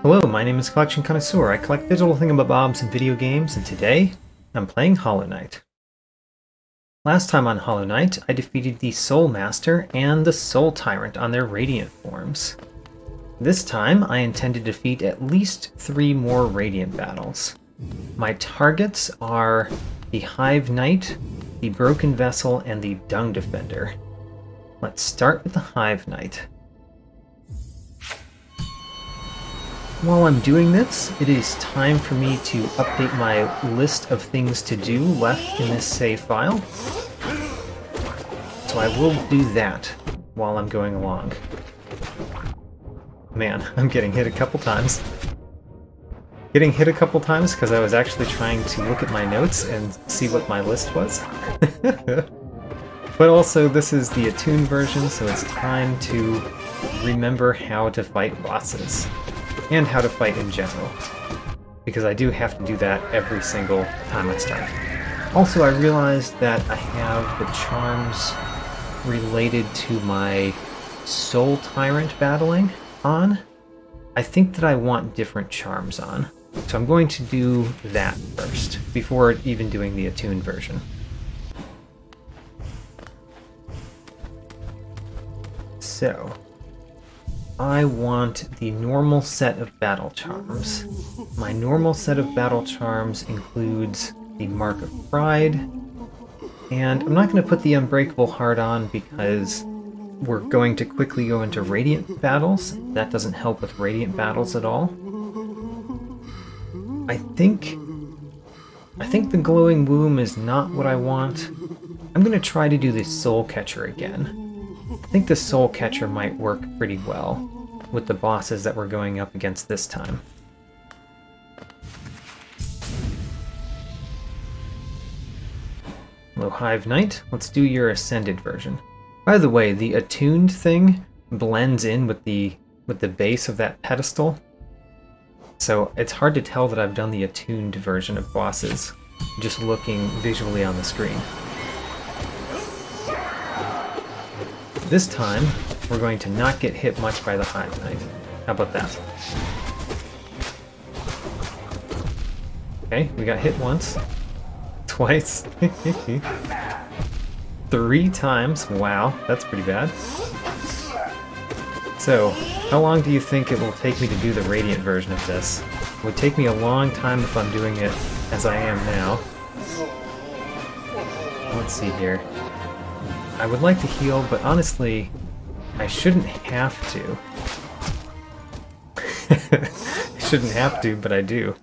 Hello, my name is Collection Connoisseur. I collect digital thingamabobs and video games, and today I'm playing Hollow Knight. Last time on Hollow Knight, I defeated the Soul Master and the Soul Tyrant on their Radiant forms. This time, I intend to defeat at least 3 more Radiant battles. My targets are the Hive Knight, the Broken Vessel, and the Dung Defender. Let's start with the Hive Knight. While I'm doing this, it is time for me to update my list of things to do left in this save file. So I will do that while I'm going along. Man, I'm getting hit a couple times. Getting hit a couple times because I was actually trying to look at my notes and see what my list was. But also, this is the attuned version, so it's time to remember how to fight bosses. And how to fight in general, because I do have to do that every single time I start. Also, I realized that I have the charms related to my Soul Tyrant battling on. I think that I want different charms on, so I'm going to do that first, before even doing the attuned version. So I want the normal set of battle charms. My normal set of battle charms includes the Mark of Pride, and I'm not going to put the Unbreakable Heart on because we're going to quickly go into Radiant battles. That doesn't help with Radiant battles at all. I think the Glowing Womb is not what I want. I'm going to try to do the Soul Catcher again. I think the Soul Catcher might work pretty well with the bosses that we're going up against this time. Hello, Hive Knight. Let's do your Ascended version. By the way, the attuned thing blends in with the base of that pedestal, so it's hard to tell that I've done the attuned version of bosses just looking visually on the screen. This time, we're going to not get hit much by the Hive Knight. How about that? Okay, we got hit once. Twice. 3 times. Wow, that's pretty bad. So, how long do you think it will take me to do the Radiant version of this? It would take me a long time if I'm doing it as I am now. Let's see here. I would like to heal, but honestly, I shouldn't have to. I shouldn't have to, but I do.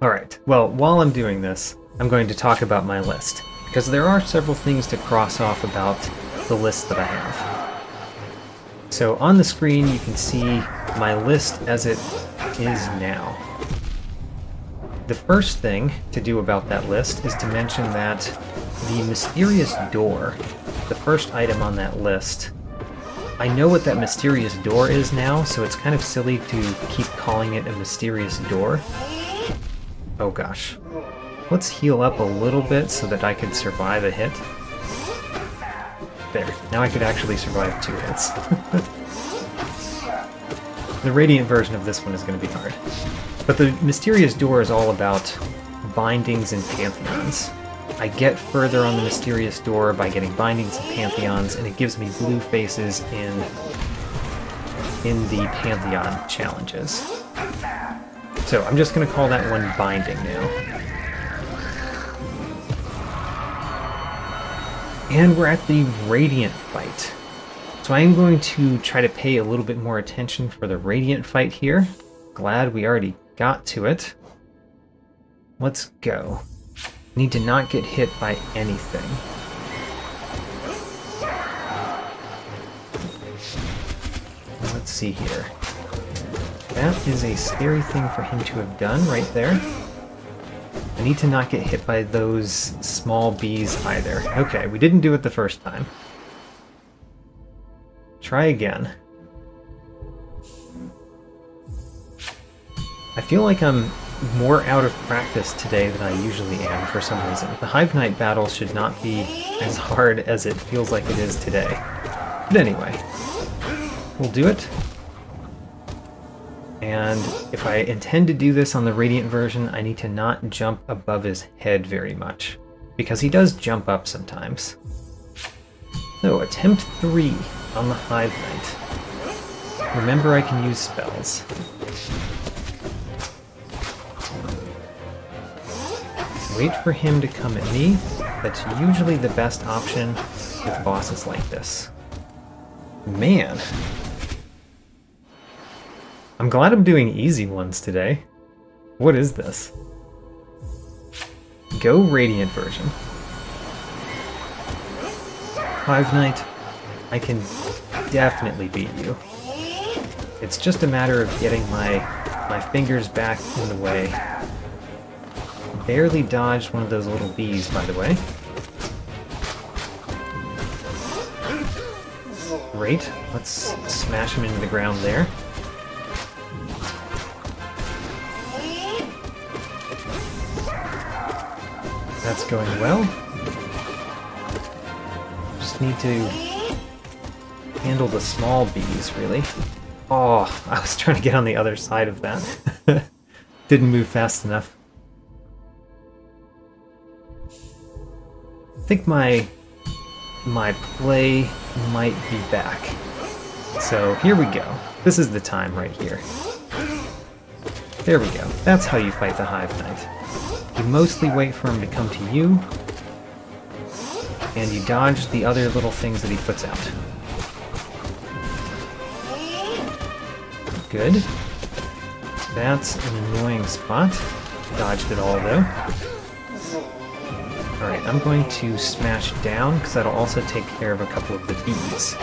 Alright, well, while I'm doing this, I'm going to talk about my list, because there are several things to cross off about the list that I have. So on the screen you can see my list as it is now. The first thing to do about that list is to mention that the mysterious door, the first item on that list, I know what that mysterious door is now, so it's kind of silly to keep calling it a mysterious door. Oh gosh. Let's heal up a little bit so that I could survive a hit. There, now I could actually survive 2 hits. The Radiant version of this one is going to be hard. But the mysterious door is all about bindings and pantheons. I get further on the mysterious door by getting bindings and pantheons, and it gives me blue faces in the pantheon challenges. So I'm just going to call that one binding now. And we're at the Radiant fight. So I am going to try to pay a little bit more attention for the Radiant fight here. Glad we already got to it. Let's go. Need to not get hit by anything. Let's see here. That is a scary thing for him to have done right there. I need to not get hit by those small bees either. Okay, we didn't do it the first time. Try again. I feel like I'm more out of practice today than I usually am for some reason. The Hive Knight battle should not be as hard as it feels like it is today. But anyway, we'll do it. And if I intend to do this on the Radiant version, I need to not jump above his head very much, because he does jump up sometimes. So, attempt 3 on the Hive Knight. Remember, I can use spells. Wait for him to come at me. That's usually the best option with bosses like this. Man. I'm glad I'm doing easy ones today. What is this? Go Radiant version. Hive Knight, I can definitely beat you. It's just a matter of getting my fingers back in the way. Barely dodged one of those little bees, by the way. Great, let's smash him into the ground there. That's going well. Just need to handle the small bees, really. Oh, I was trying to get on the other side of that. Didn't move fast enough. I think my play might be back. So here we go. This is the time right here. There we go. That's how you fight the Hive Knight. You mostly wait for him to come to you, and you dodge the other little things that he puts out. Good. That's an annoying spot. Dodged it all, though. Alright, I'm going to smash down, because that'll also take care of a couple of the bees.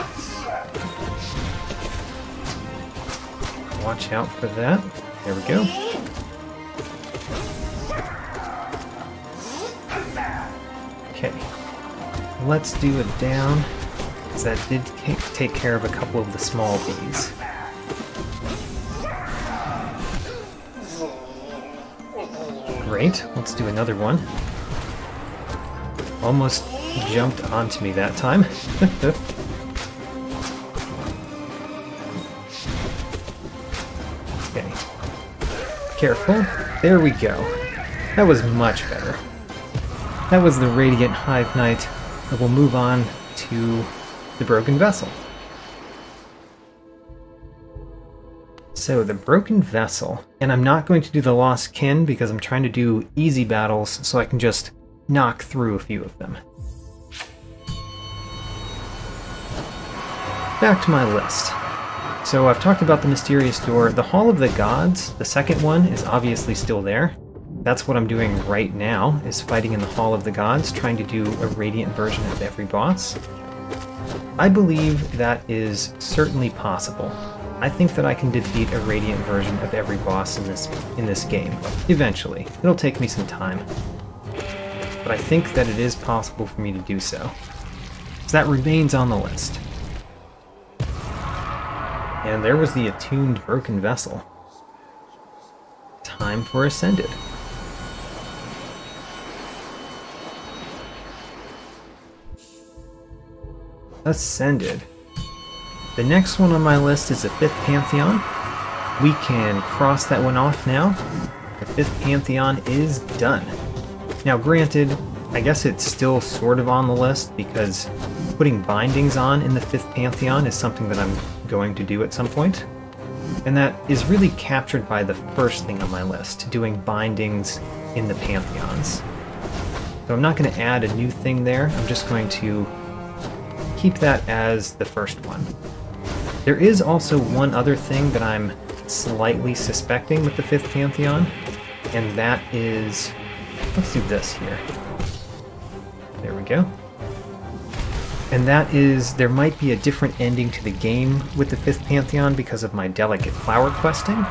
Watch out for that. There we go. Okay. Let's do it down, because that did take care of a couple of the small bees. Great, let's do another one. Almost jumped onto me that time. Okay. Careful. There we go. That was much better. That was the Radiant Hive Knight. And we'll move on to the Broken Vessel. So, the Broken Vessel. And I'm not going to do the Lost Kin because I'm trying to do easy battles so I can just knock through a few of them. Back to my list. So I've talked about the Mysterious Door. The Hall of the Gods, the second one, is obviously still there. That's what I'm doing right now, is fighting in the Hall of the Gods, trying to do a Radiant version of every boss. I believe that is certainly possible. I think that I can defeat a Radiant version of every boss in this game, eventually. It'll take me some time. But I think that it is possible for me to do so. So that remains on the list. And there was the attuned Broken Vessel. Time for Ascended. Ascended. The next one on my list is the 5th Pantheon. We can cross that one off now. The 5th Pantheon is done. Now granted, I guess it's still sort of on the list because putting bindings on in the 5th Pantheon is something that I'm going to do at some point. And that is really captured by the first thing on my list, doing bindings in the Pantheons. So I'm not going to add a new thing there, I'm just going to keep that as the first one. There is also one other thing that I'm slightly suspecting with the 5th Pantheon, and that is... let's do this here. There we go. And that is, there might be a different ending to the game with the 5th Pantheon because of my delicate flower questing.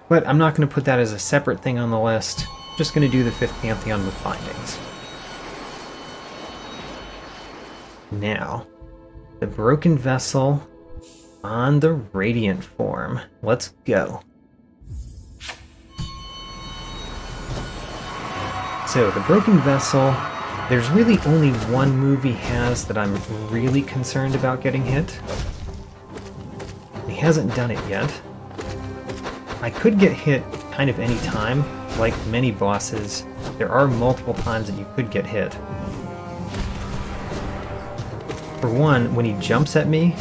But I'm not going to put that as a separate thing on the list. I'm just going to do the 5th Pantheon with bindings. Now, the Broken Vessel on the Radiant form. Let's go. So, the Broken Vessel, there's really only one move he has that I'm really concerned about getting hit. hasn't done it yet. I could get hit kind of any time. Like many bosses, there are multiple times that you could get hit. For one, when he jumps at me,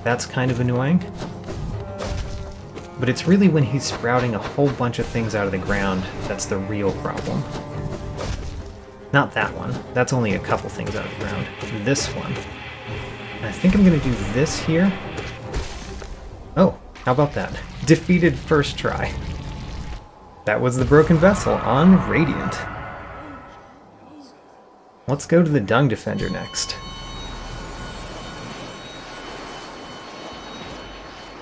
that's kind of annoying. But it's really when he's sprouting a whole bunch of things out of the ground that's the real problem. Not that one. That's only a couple things out of the ground. This one. And I think I'm going to do this here. Oh, how about that? Defeated first try. That was the Broken Vessel on Radiant. Let's go to the Dung Defender next.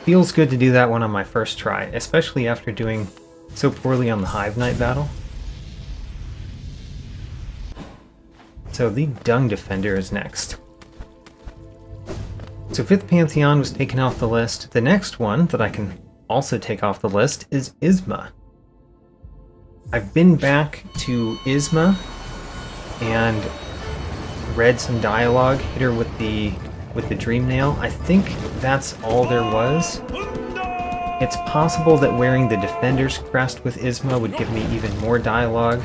Feels good to do that one on my first try, especially after doing so poorly on the Hive Knight battle. So the Dung Defender is next. So 5th Pantheon was taken off the list. The next one that I can also take off the list is Isma. I've been back to Isma and read some dialogue, hit her with the Dream Nail. I think that's all there was. It's possible that wearing the Defender's crest with Isma would give me even more dialogue.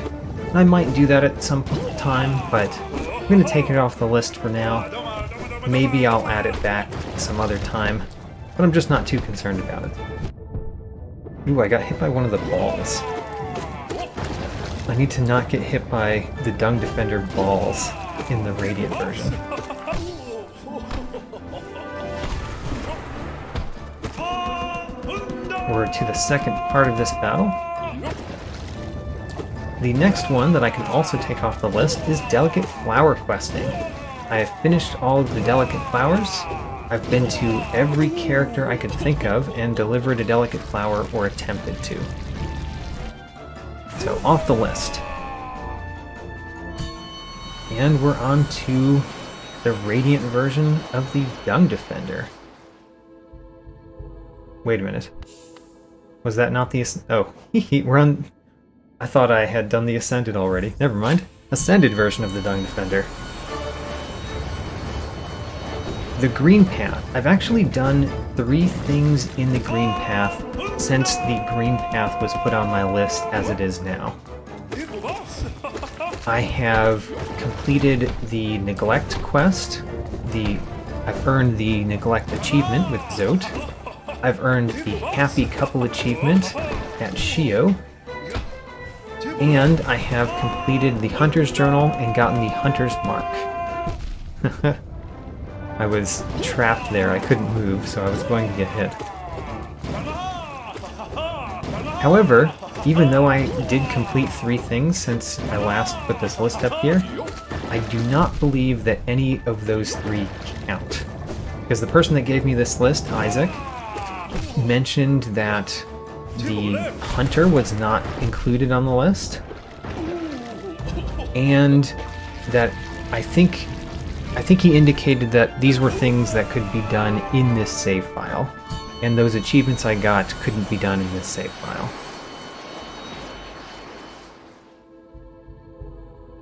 I might do that at some time, but I'm going to take it off the list for now. Maybe I'll add it back some other time, but I'm just not too concerned about it. Ooh, I got hit by one of the balls. I need to not get hit by the Dung Defender balls in the Radiant version. We're to the second part of this battle. The next one that I can also take off the list is Delicate Flower Questing. I have finished all of the Delicate Flowers. I've been to every character I could think of and delivered a Delicate Flower or attempted to. So off the list. And we're on to the Radiant version of the Dung Defender. Wait a minute. Was that not the... Oh, we're on... I thought I had done the Ascended already. Never mind. Ascended version of the Dung Defender. The Green Path. I've actually done 3 things in the Green Path since the Green Path was put on my list as it is now. I have completed the Neglect quest. I've earned the Neglect achievement with Zote. I've earned the Happy Couple achievement at Shio. And I have completed the Hunter's Journal and gotten the Hunter's Mark. I was trapped there, I couldn't move, so I was going to get hit. However, even though I did complete 3 things since I last put this list up here, I do not believe that any of those 3 count. Because the person that gave me this list, Isaac, mentioned that the Hunter was not included on the list, and that I think he indicated that these were things that could be done in this save file, and those achievements I got couldn't be done in this save file.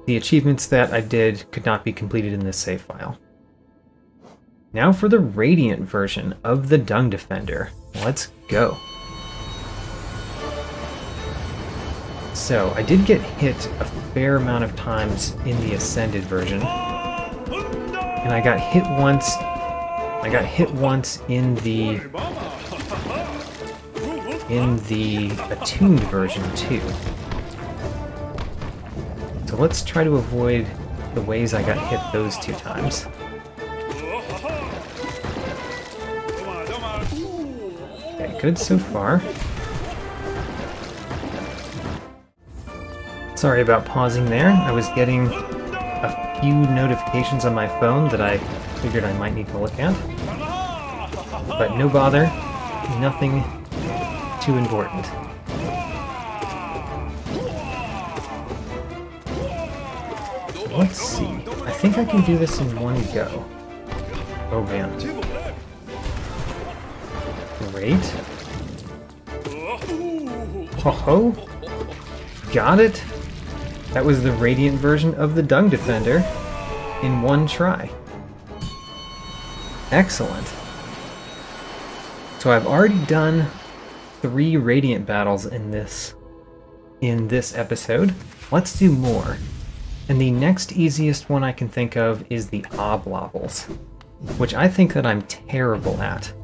The achievements that I did could not be completed in this save file. Now for the Radiant version of the Dung Defender. Let's go. So, I did get hit a fair amount of times in the Ascended version. And I got hit once in the Attuned version too. So let's try to avoid the ways I got hit those 2 times. Okay, good so far. Sorry about pausing there. I was getting a few notifications on my phone that I figured I might need to look at. But no bother, nothing too important. Let's see. I think I can do this in one go. Oh man. Great. Ho-ho! Got it! That was the Radiant version of the Dung Defender in one try. Excellent. So I've already done 3 Radiant battles in this episode. Let's do more. And the next easiest one I can think of is the Oblobbles, which I think that I'm terrible at.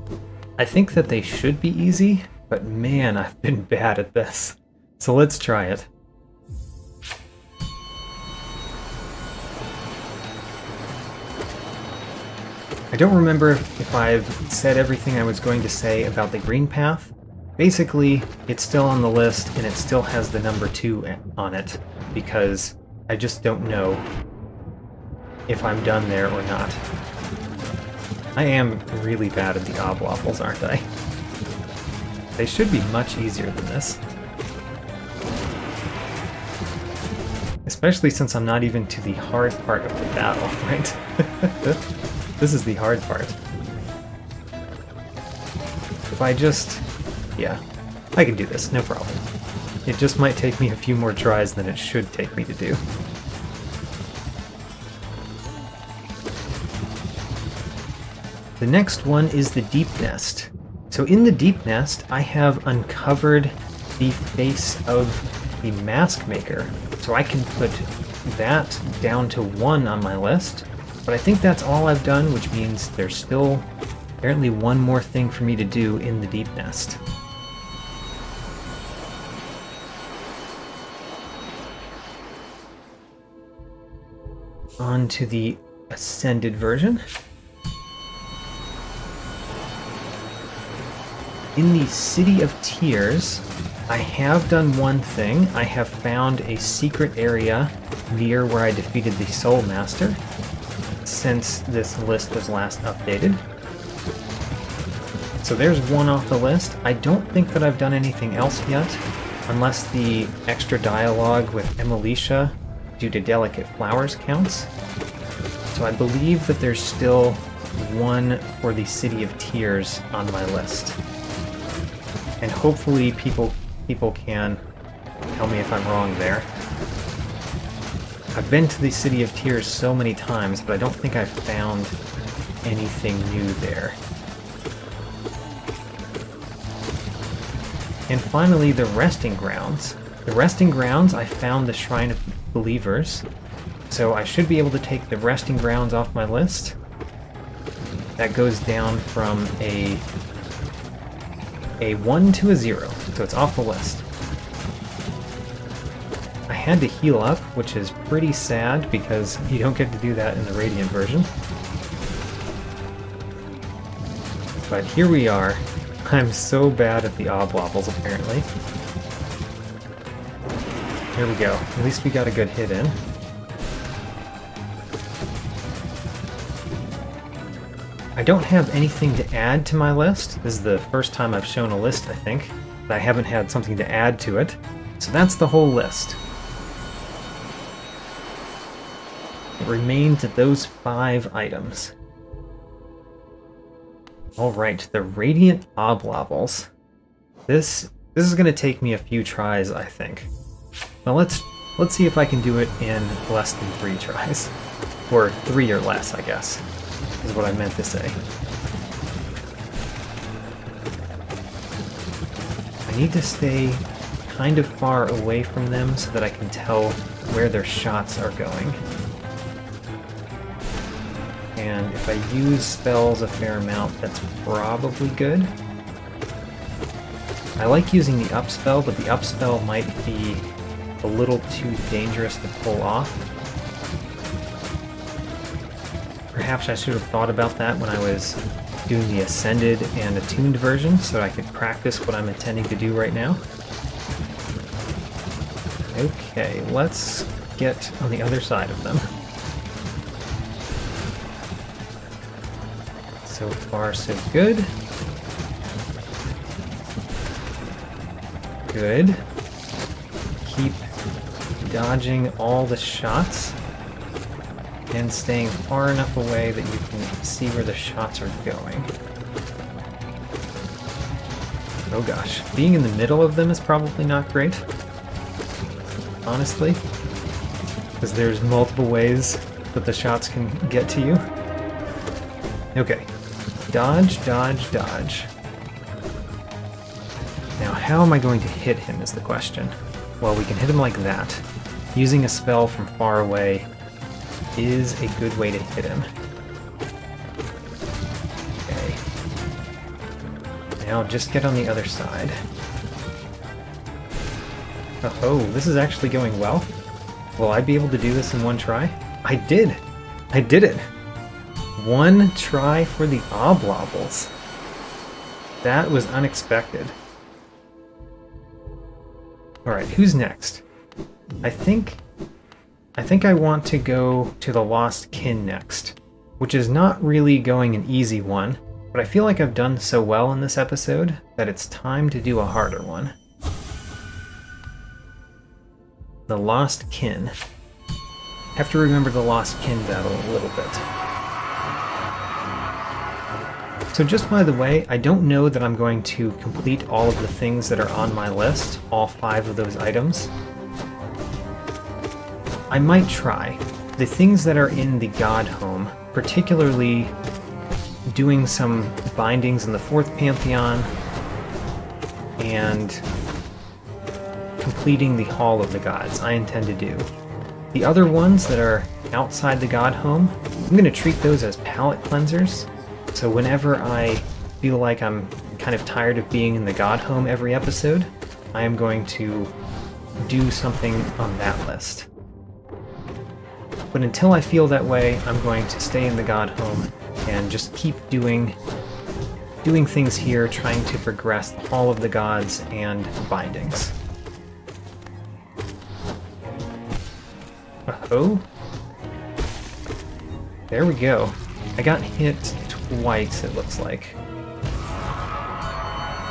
I think that they should be easy, but man, I've been bad at this. So let's try it. I don't remember if I've said everything I was going to say about the green path. Basically, it's still on the list and it still has the number 2 on it, because I just don't know if I'm done there or not. I am really bad at the Oblobbles, aren't I? They should be much easier than this. Especially since I'm not even to the hard part of the battle, right? This is the hard part. If I just... yeah, I can do this, no problem. It just might take me a few more tries than it should take me to do. The next one is the Deep Nest. So in the Deep Nest, I have uncovered the face of the Mask Maker. So I can put that down to 1 on my list. But I think that's all I've done, which means there's still apparently one more thing for me to do in the Deep Nest. On to the Ascended version. In the City of Tears, I have done one thing. I have found a secret area near where I defeated the Soul Master, since this list was last updated. So there's one off the list. I don't think that I've done anything else yet, unless the extra dialogue with Emilicia due to Delicate Flowers counts. So I believe that there's still one for the City of Tears on my list. And hopefully people can tell me if I'm wrong there. I've been to the City of Tears so many times, but I don't think I've found anything new there. And finally, the Resting Grounds. The Resting Grounds, I found the Shrine of Believers, so I should be able to take the Resting Grounds off my list. That goes down from a 1 to a 0, so it's off the list. I had to heal up, which is pretty sad because you don't get to do that in the Radiant version. But here we are. I'm so bad at the Oblobbles, apparently. Here we go. At least we got a good hit in. I don't have anything to add to my list. This is the first time I've shown a list, I think, that I haven't had something to add to it. So that's the whole list. It remains those 5 items. Alright, the Radiant Oblobbles. This is going to take me a few tries, I think. Now let's see if I can do it in less than 3 tries. Or 3 or less, I guess, is what I meant to say. I need to stay kind of far away from them so that I can tell where their shots are going. And if I use spells a fair amount, that's probably good. I like using the up spell, but the up spell might be a little too dangerous to pull off. Perhaps I should have thought about that when I was doing the Ascended and Attuned version, so I could practice what I'm intending to do right now. Okay, let's get on the other side of them. So far, so good. Good. Keep dodging all the shots and staying far enough away that you can see where the shots are going. Oh gosh, being in the middle of them is probably not great, honestly, because there's multiple ways that the shots can get to you. Okay. Dodge, dodge, dodge. how am I going to hit him is the question. Well, we can hit him like that. Using a spell from far away is a good way to hit him. Okay. Now just get on the other side. Oh, this is actually going well. Will I be able to do this in one try? I did! I did it! One try for the Oblobbles. That was unexpected. Alright, who's next? I think I want to go to the Lost Kin next, which is not really going an easy one, but I feel like I've done so well in this episode that it's time to do a harder one. The Lost Kin. Have to remember the Lost Kin battle a little bit. So just by the way, I don't know that I'm going to complete all of the things that are on my list, all 5 of those items. I might try. The things that are in the God Home, particularly doing some bindings in the 4th Pantheon, and completing the Hall of the Gods, I intend to do. The other ones that are outside the God Home, I'm going to treat those as palate cleansers. So whenever I feel like I'm kind of tired of being in the God Home every episode, I am going to do something on that list. But until I feel that way, I'm going to stay in the God Home and just keep doing things here, trying to progress the Hall of the Gods and bindings. Oh, there we go. I got hit twice, it looks like.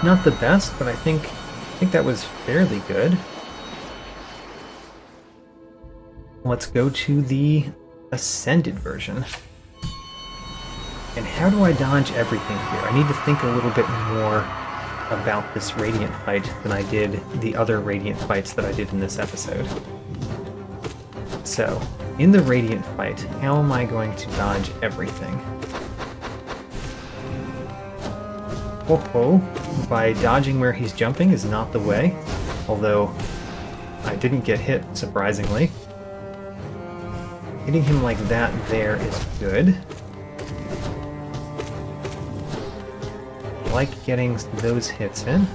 Not the best, but I think that was fairly good. Let's go to the Ascended version. And how do I dodge everything here? I need to think a little bit more about this Radiant fight than I did the other Radiant fights that I did in this episode. So, in the Radiant fight, how am I going to dodge everything? Oh, by dodging where he's jumping is not the way, although I didn't get hit, surprisingly. Hitting him like that there is good. I like getting those hits in.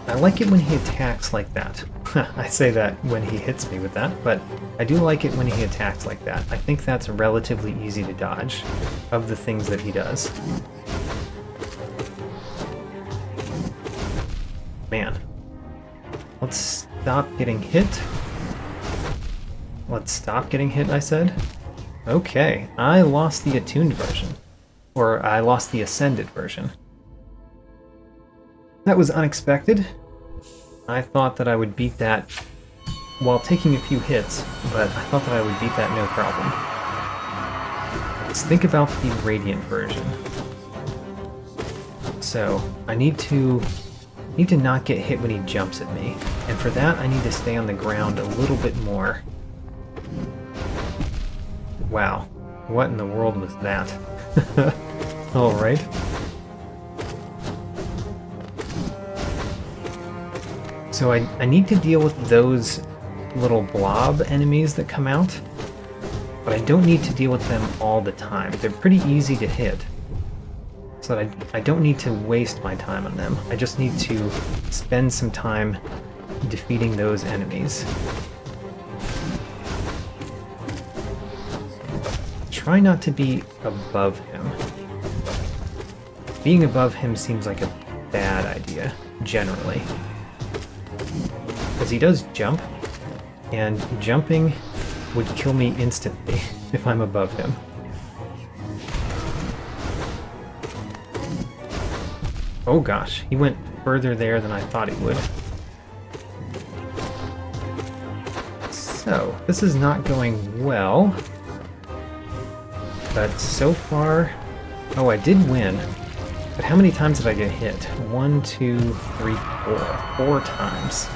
I like it when he attacks like that. I say that when he hits me with that, but I do like it when he attacks like that. I think that's relatively easy to dodge of the things that he does. Man. Let's stop getting hit. Let's stop getting hit, I said. Okay, I lost the attuned version. Or I lost the ascended version. That was unexpected. I thought that I would beat that while taking a few hits, but I thought that I would beat that no problem. Let's think about the Radiant version. So, I need to not get hit when he jumps at me, and for that I need to stay on the ground a little bit more. Wow, what in the world was that? Alright. So I need to deal with those little blob enemies that come out, but I don't need to deal with them all the time. They're pretty easy to hit, so I don't need to waste my time on them. I just need to spend some time defeating those enemies. Try not to be above him. Being above him seems like a bad idea, generally. Because he does jump, and jumping would kill me instantly if I'm above him. Oh gosh, he went further there than I thought he would. So, this is not going well. But so far... Oh, I did win. But how many times did I get hit? 1, 2, 3, 4. 4 times.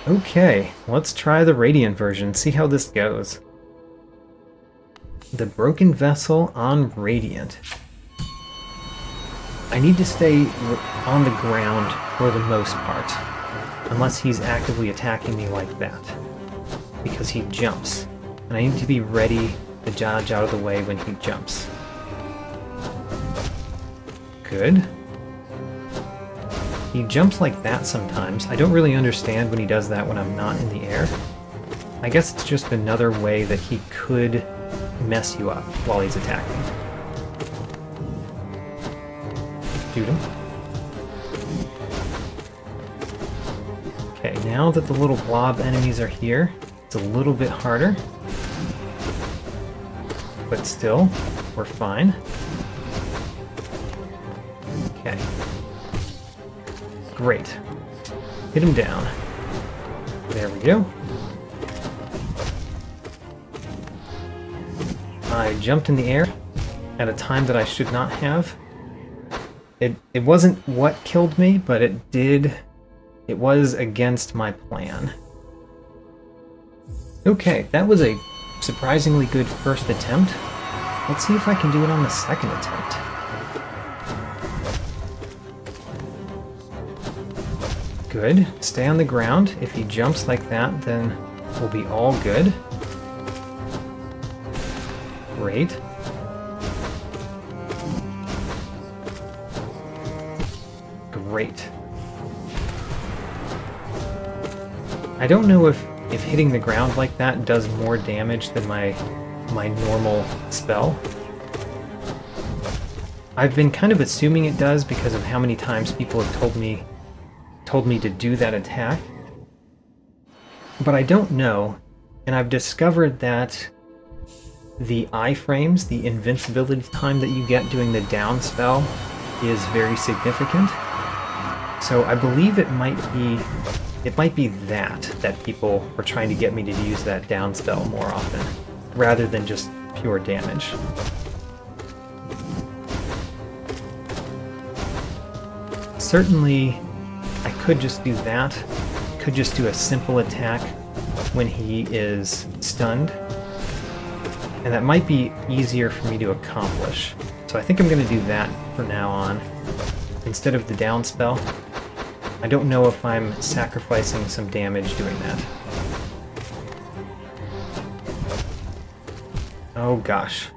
Okay, let's try the Radiant version, see how this goes. The Broken Vessel on Radiant. I need to stay on the ground for the most part, unless he's actively attacking me like that, because he jumps, and I need to be ready to dodge out of the way when he jumps. Good. He jumps like that sometimes. I don't really understand when he does that when I'm not in the air. I guess it's just another way that he could mess you up while he's attacking. Shoot him. Okay, now that the little blob enemies are here, it's a little bit harder. But still, we're fine. Okay. Great. Hit him down. There we go. I jumped in the air at a time that I should not have. It wasn't what killed me, but it was against my plan. Okay, that was a surprisingly good first attempt. Let's see if I can do it on the second attempt. Good. Stay on the ground. If he jumps like that, then we'll be all good. Great. Great. I don't know if hitting the ground like that does more damage than my normal spell. I've been kind of assuming it does because of how many times people have told me to do that attack. But I don't know, and I've discovered that the iframes, the invincibility time that you get doing the down spell, is very significant. So I believe it might be that people were trying to get me to use that down spell more often, rather than just pure damage. Certainly, I could just do that. Could just do a simple attack when he is stunned. And that might be easier for me to accomplish. So I think I'm going to do that from now on, instead of the down spell. I don't know if I'm sacrificing some damage doing that. Oh gosh.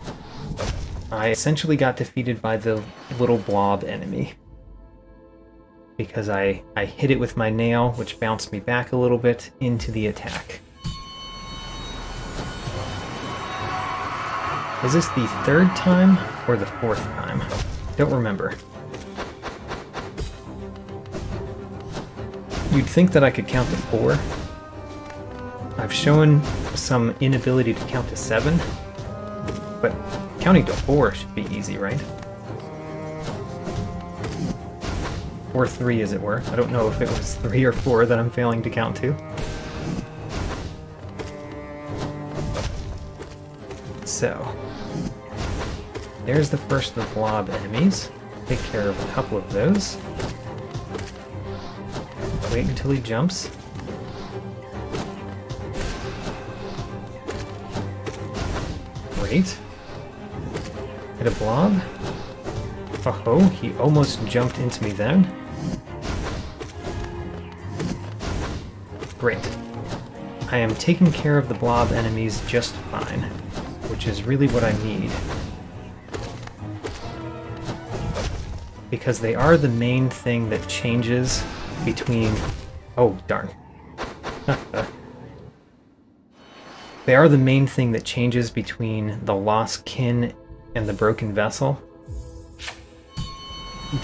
I essentially got defeated by the little blob enemy, because I hit it with my nail, which bounced me back a little bit into the attack. Is this the third time or the fourth time? Don't remember. You'd think that I could count to 4. I've shown some inability to count to 7, but counting to 4 should be easy, right? Or 3, as it were. I don't know if it was 3 or 4 that I'm failing to count to. So, there's the first of the blob enemies. Take care of a couple of those. Wait until he jumps. Great. Hit a blob. Oh, he almost jumped into me then. Great. I am taking care of the blob enemies just fine, which is really what I need. Because they are the main thing that changes between... Oh, darn. They are the main thing that changes between the Lost Kin and the Broken Vessel.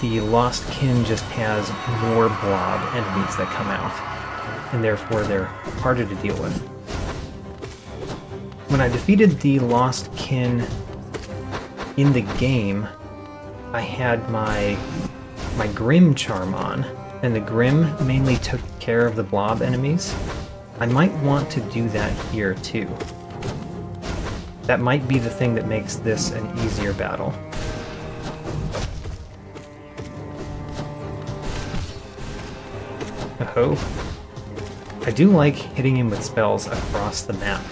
The Lost Kin just has more blob enemies that come out, and therefore they're harder to deal with. When I defeated the Lost Kin in the game, I had my Grim charm on, and the Grim mainly took care of the blob enemies. I might want to do that here too. That might be the thing that makes this an easier battle. Oh. I do like hitting him with spells across the map.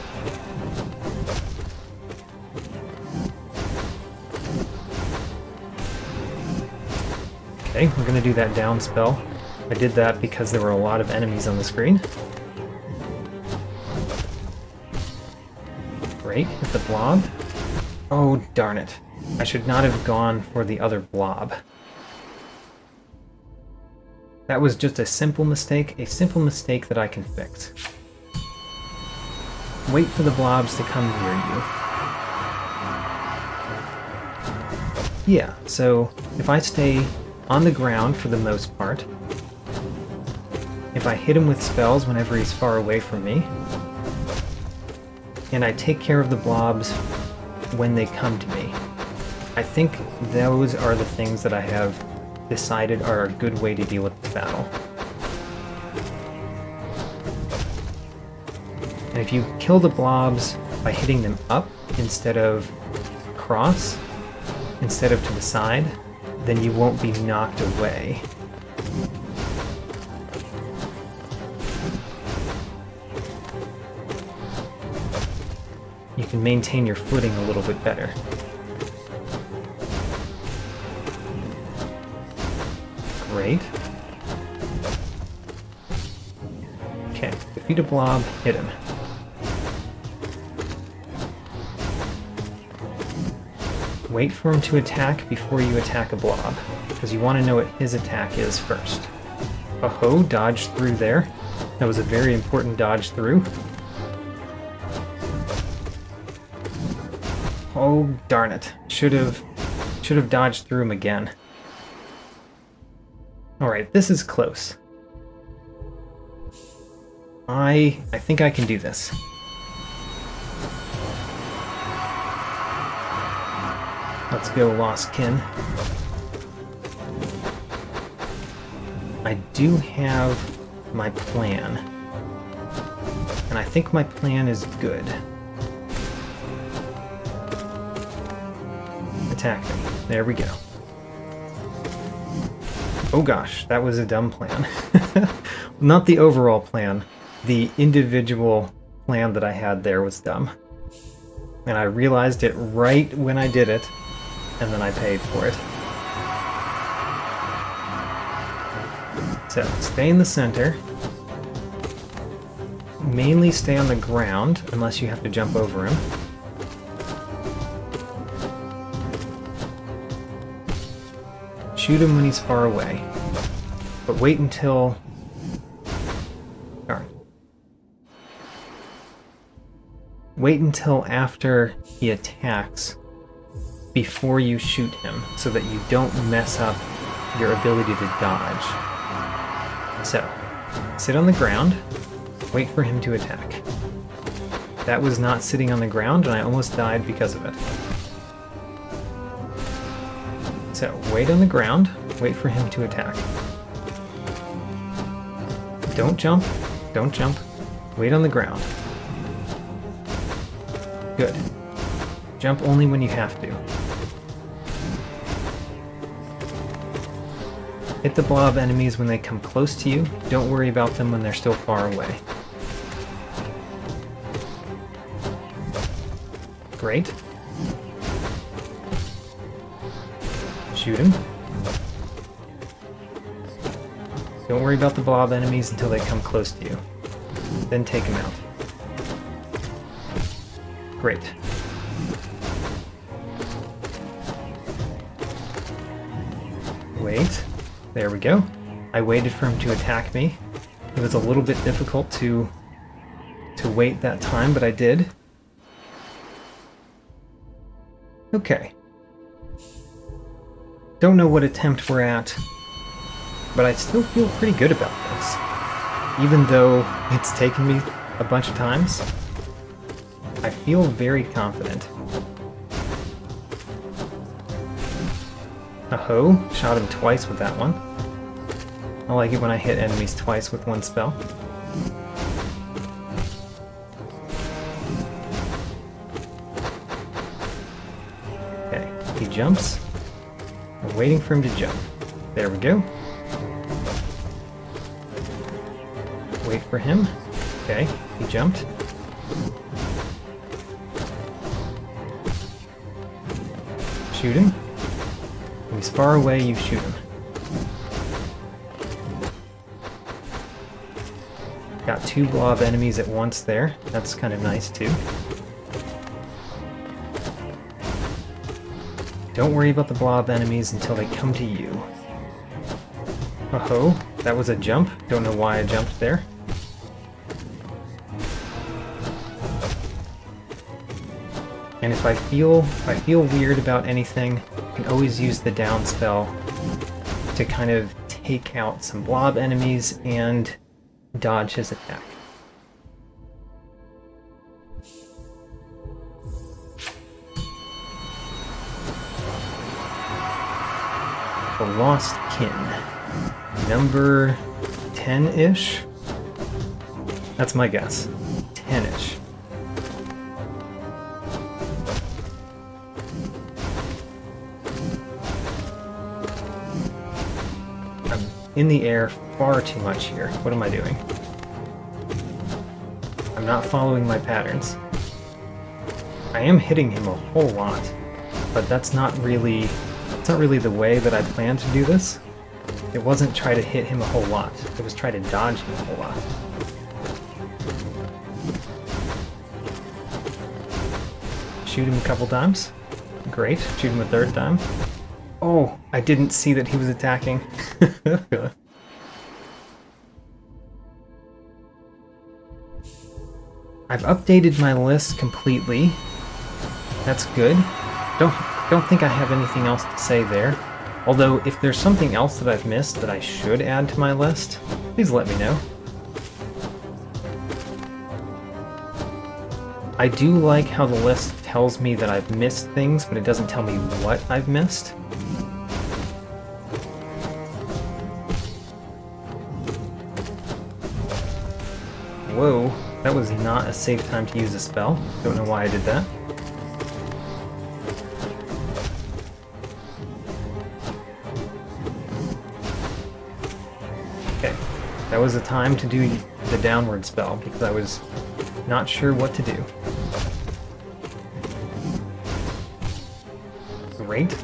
Okay, we're gonna do that down spell. I did that because there were a lot of enemies on the screen. Great, hit the blob. Oh, darn it. I should not have gone for the other blob. That was just a simple mistake that I can fix. Wait for the blobs to come near you. Yeah, so if I stay on the ground for the most part, if I hit him with spells whenever he's far away from me, and I take care of the blobs when they come to me, I think those are the things that I have decided are a good way to deal with the battle. And if you kill the blobs by hitting them up instead of across, instead of to the side, then you won't be knocked away. You can maintain your footing a little bit better. Great. Okay, defeat a blob, hit him. Wait for him to attack before you attack a blob, because you want to know what his attack is first. Oh-ho, dodge through there. That was a very important dodge through. Oh, darn it. Should have dodged through him again. Alright, this is close. I think I can do this. Let's go, Lost Kin. I do have my plan. And I think my plan is good. Attack me. There we go. Oh gosh, that was a dumb plan. Not the overall plan. The individual plan that I had there was dumb. And I realized it right when I did it, and then I paid for it. So, stay in the center. Mainly stay on the ground, unless you have to jump over him. Shoot him when he's far away. But wait until... Darn. Wait until after he attacks before you shoot him, so that you don't mess up your ability to dodge. So, sit on the ground, wait for him to attack. That was not sitting on the ground, and I almost died because of it. So, wait on the ground, wait for him to attack. Don't jump, don't jump. Wait on the ground. Good. Jump only when you have to. Hit the blob enemies when they come close to you. Don't worry about them when they're still far away. Great. Shoot him. Don't worry about the blob enemies until they come close to you. Then take them out. Great. Wait. There we go. I waited for him to attack me. It was a little bit difficult to wait that time, but I did. Okay. Don't know what attempt we're at, but I still feel pretty good about this. Even though it's taken me a bunch of times, I feel very confident. Oh-ho, shot him twice with that one. I like it when I hit enemies twice with one spell. Okay, he jumps. I'm waiting for him to jump. There we go. Wait for him. Okay, he jumped. Shoot him. When he's far away, you shoot him. Got 2 blob enemies at once there. That's kind of nice too. Don't worry about the blob enemies until they come to you. Oh-ho, that was a jump. Don't know why I jumped there. And if I feel weird about anything, I can always use the down spell to kind of take out some blob enemies and dodge his attack. The Lost Kin. Number 10-ish? That's my guess. 10-ish. I'm in the air far too much here. What am I doing? I'm not following my patterns. I am hitting him a whole lot, but that's not really the way that I planned to do this. It wasn't try to hit him a whole lot, it was try to dodge him a whole lot. Shoot him a couple times. Great. Shoot him a third time. Oh, I didn't see that he was attacking. I've updated my list completely. That's good. Don't think I have anything else to say there. Although, if there's something else that I've missed that I should add to my list, please let me know. I do like how the list tells me that I've missed things, but it doesn't tell me what I've missed. Whoa, that was not a safe time to use a spell. Don't know why I did that. Okay, that was the time to do the downward spell because I was not sure what to do. Great.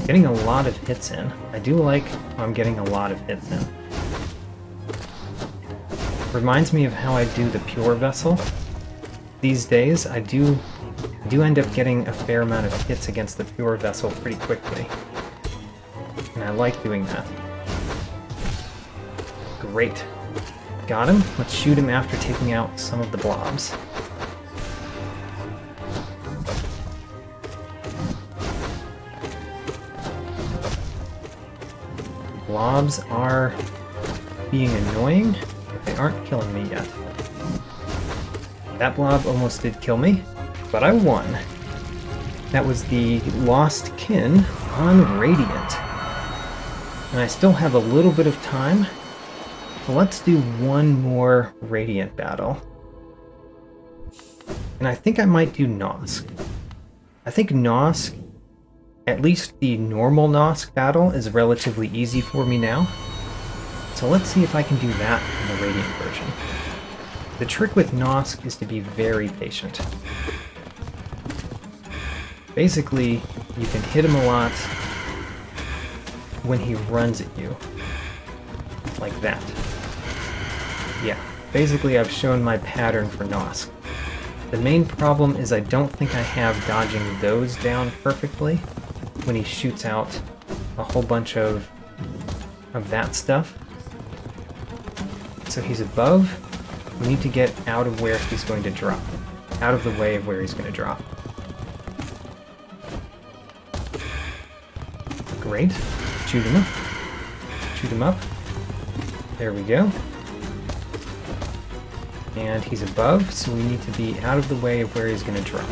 Getting a lot of hits in. I do like how I'm getting a lot of hits in. Reminds me of how I do the pure vessel. These days, I do end up getting a fair amount of hits against the pure vessel pretty quickly. And I like doing that. Great. Got him. Let's shoot him after taking out some of the blobs. Blobs are being annoying, but they aren't killing me yet. That blob almost did kill me, but I won. That was the Lost Kin on Radiant. And I still have a little bit of time, so let's do one more Radiant battle. And I think I might do Nosk. I think Nosk, at least the normal Nosk battle, is relatively easy for me now. So let's see if I can do that in the Radiant version. The trick with Nosk is to be very patient. Basically, you can hit him a lot when he runs at you. Like that. Yeah, basically I've shown my pattern for Nosk. The main problem is I don't think I have dodging those down perfectly when he shoots out a whole bunch of that stuff. So he's above. We need to get out of where he's going to drop. Out of the way of where he's going to drop. Great. Shoot him up. Shoot him up. There we go. And he's above, so we need to be out of the way of where he's going to drop.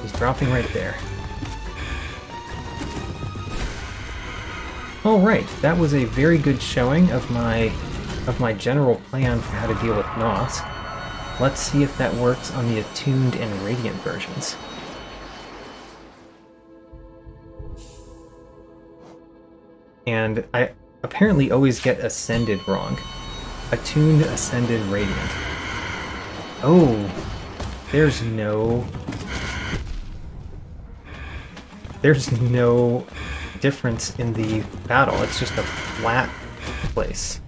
He's dropping right there. Alright, that was a very good showing of my general plan for how to deal with Nosk. Let's see if that works on the Attuned and Radiant versions. And I apparently always get Ascended wrong. Attuned, Ascended, Radiant. Oh, there's no difference in the battle. It's just a flat place.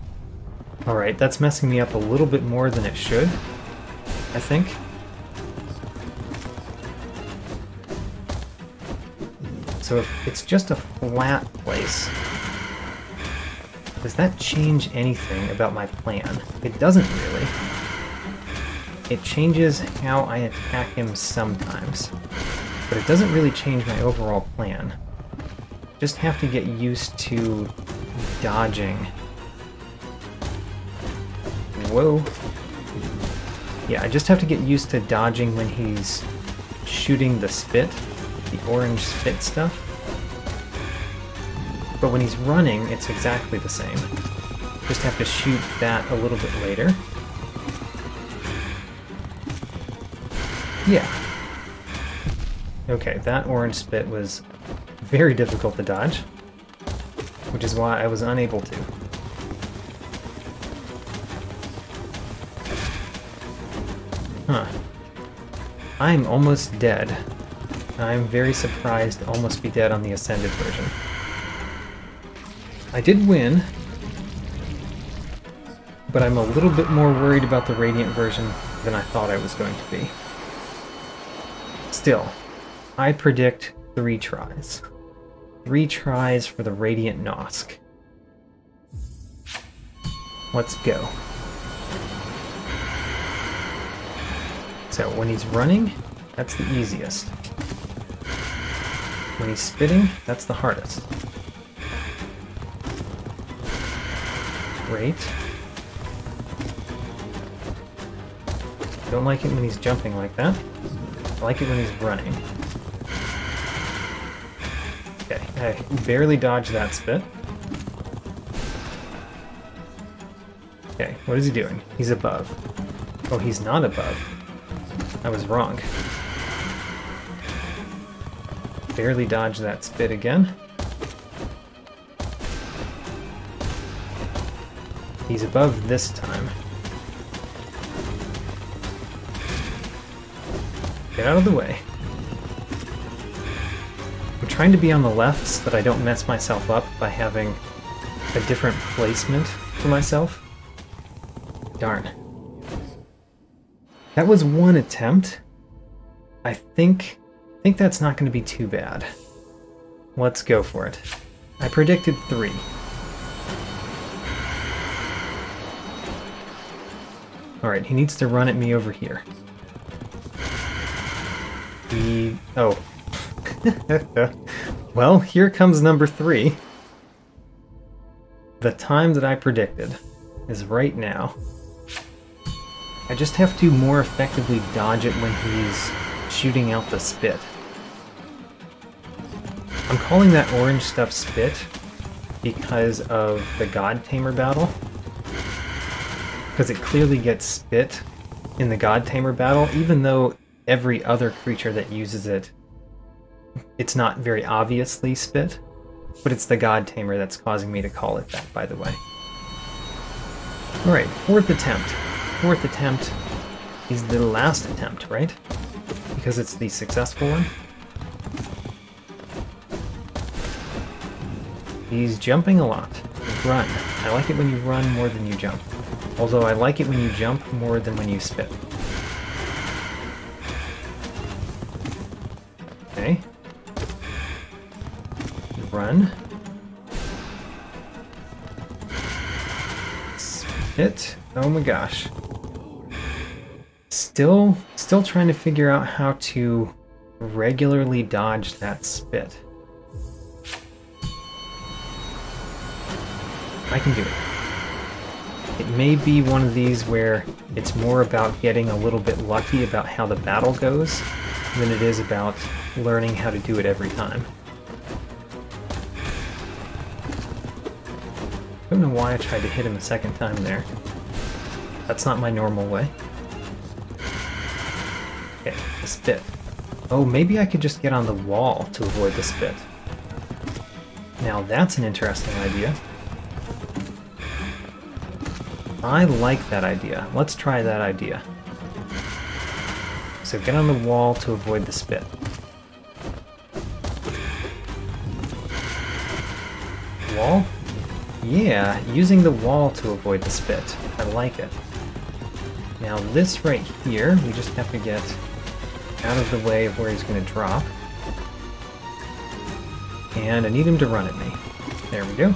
Alright, that's messing me up a little bit more than it should, I think. So if it's just a flat place, does that change anything about my plan? It doesn't really. It changes how I attack him sometimes, but it doesn't really change my overall plan. Just have to get used to dodging. Whoa. Yeah, I just have to get used to dodging when he's shooting the spit, the orange spit stuff. But when he's running, it's exactly the same. Just have to shoot that a little bit later. Yeah. Okay, that orange spit was very difficult to dodge, which is why I was unable to. Huh. I'm almost dead. I'm very surprised to almost be dead on the Ascended version. I did win, but I'm a little bit more worried about the Radiant version than I thought I was going to be. Still, I predict 3 tries. 3 tries for the Radiant Nosk. Let's go. So when he's running, that's the easiest. When he's spitting, that's the hardest. Great. Don't like it when he's jumping like that. I like it when he's running. Okay, I barely dodged that spit. Okay, what is he doing? He's above. Oh, he's not above. I was wrong. Barely dodged that spit again. He's above this time. Get out of the way. I'm trying to be on the left so that I don't mess myself up by having a different placement for myself. Darn. That was 1 attempt. I think that's not going to be too bad. Let's go for it. I predicted 3. Alright, he needs to run at me over here. Oh. Well, here comes number 3. The time that I predicted is right now. I just have to more effectively dodge it when he's shooting out the spit. I'm calling that orange stuff spit because of the God Tamer battle. Because it clearly gets spit in the God Tamer battle, even though every other creature that uses it, it's not very obviously spit, but it's the God Tamer that's causing me to call it that, by the way. Alright, 4th attempt. 4th attempt is the last attempt, right? Because it's the successful one. He's jumping a lot. Run. I like it when you run more than you jump. Although I like it when you jump more than when you spit. Okay. Run. Spit. Oh my gosh. Still trying to figure out how to regularly dodge that spit. I can do it. It may be one of these where it's more about getting a little bit lucky about how the battle goes than it is about learning how to do it every time. I don't know why I tried to hit him a second time there. That's not my normal way. Okay, the spit. Oh, maybe I could just get on the wall to avoid the spit. Now that's an interesting idea. I like that idea. Let's try that idea. So get on the wall to avoid the spit. Wall? Yeah, using the wall to avoid the spit. I like it. Now this right here, we just have to get out of the way of where he's going to drop. And I need him to run at me. There we go.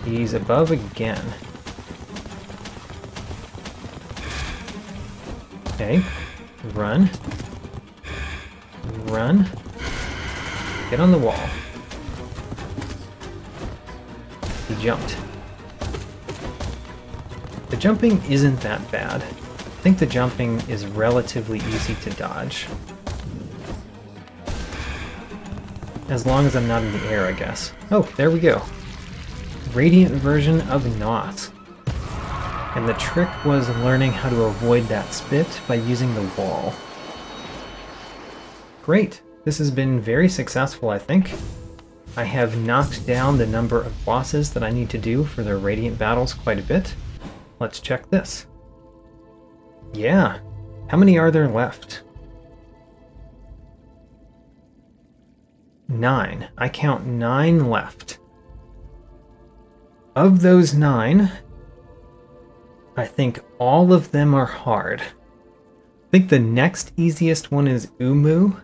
He's above again. Okay. Run. Run. Get on the wall. He jumped. The jumping isn't that bad. I think the jumping is relatively easy to dodge. As long as I'm not in the air, I guess. Oh, there we go. Radiant version of Nosk. And the trick was learning how to avoid that spit by using the wall. Great. This has been very successful, I think. I have knocked down the number of bosses that I need to do for the Radiant battles quite a bit. Let's check this. Yeah. How many are there left? 9. I count 9 left. Of those 9, I think all of them are hard. I think the next easiest one is Umu,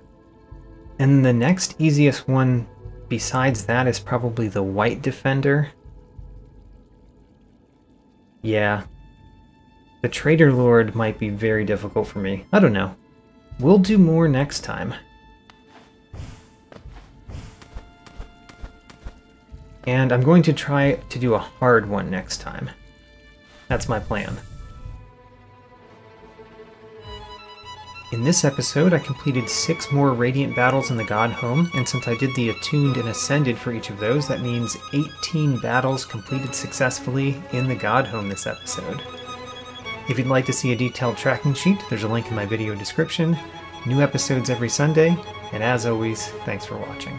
and the next easiest one besides that is probably the White Defender. Yeah. The Trader Lord might be very difficult for me. I don't know. We'll do more next time. And I'm going to try to do a hard one next time. That's my plan. In this episode, I completed 6 more Radiant battles in the God Home, and since I did the Attuned and Ascended for each of those, that means 18 battles completed successfully in the God Home this episode. If you'd like to see a detailed tracking sheet, there's a link in my video description. New episodes every Sunday, and as always, thanks for watching.